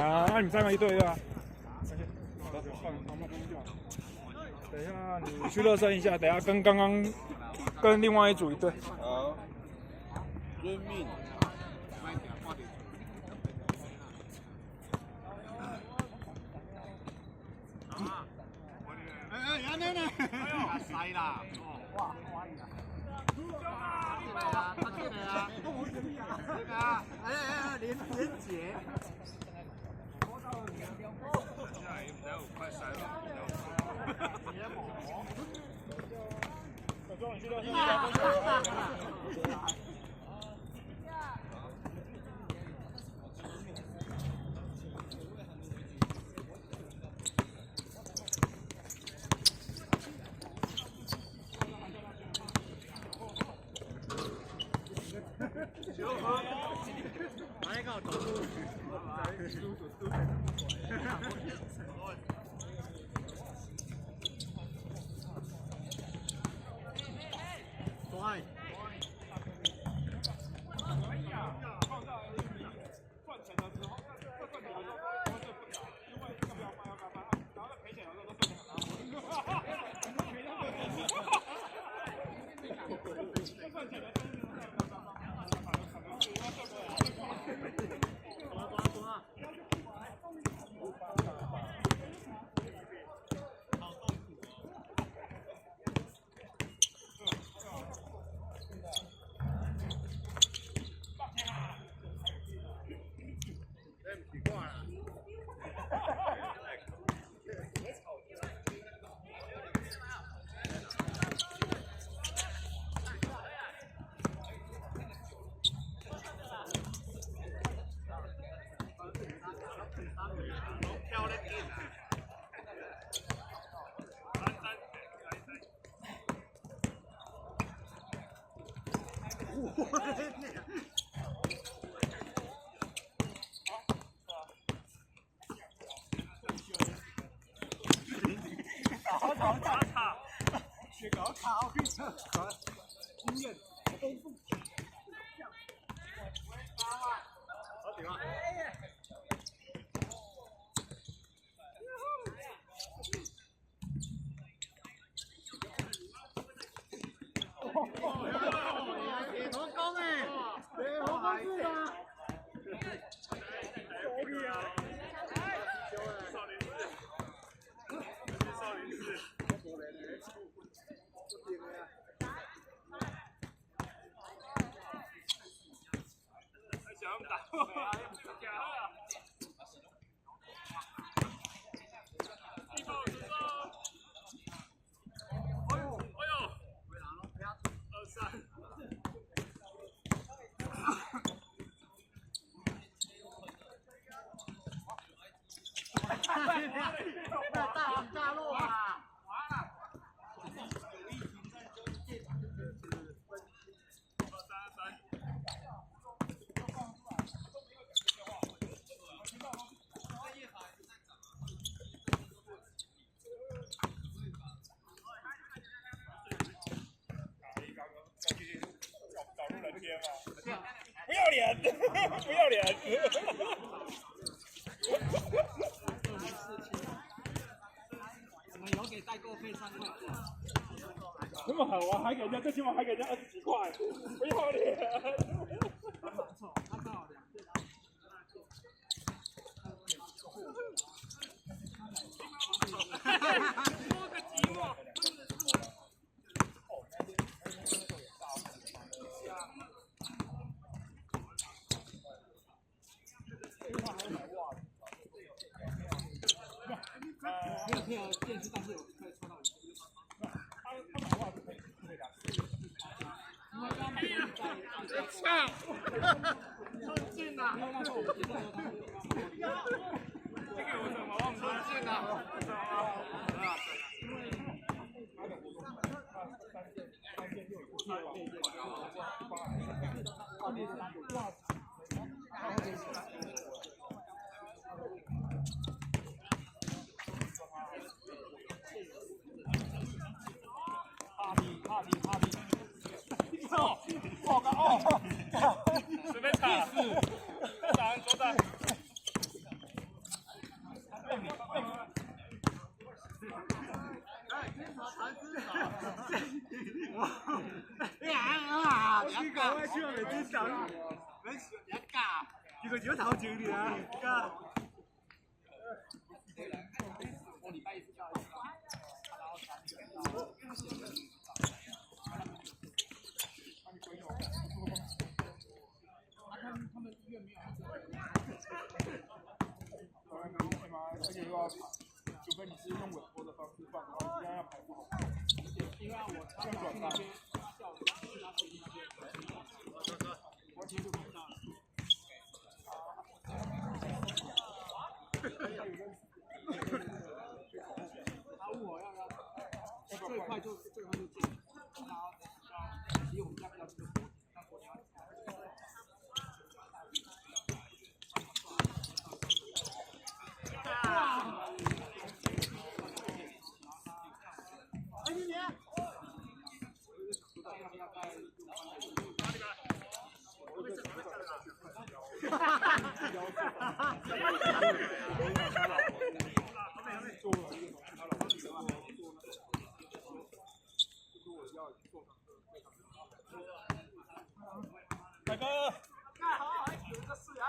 啊，那你再买一对对吧？等一下你去热身一下，等一下跟刚刚跟另外一组一队。好，遵命。塞啦！哇，他进来啊！那个啊，连结。现在已经快塞了。雪糕卡，我跟你讲，经验丰富。好顶啊！铁头功哎，铁头功是吗？手里啊！少林寺，少林寺。想打我，假的。大陆啊！不要脸，不要脸！我们有给代购费3块。那么好啊，还给人家，最起码还给人家20几块，不要脸！他不错，他刚好2件。多个寂寞。没有电视，但是有可以抽到他买袜子可以的。因为刚买在上，冲劲啊！因为那时候我们结账的时候，这个有什么忘冲劲啊？随便打，打人桌上。你講我超未知手，你一架，結果自己頭照啲啊，家。我禮拜一次教一次，然後他們醫院沒有。而且又要排，除非你是用委托的方式放，然后这样要排不好。因為我他們那邊校長去那邊那邊，完全就看到了。他問我要最快就進，他離我們家比較近，但我要。大哥，好，有个事啊，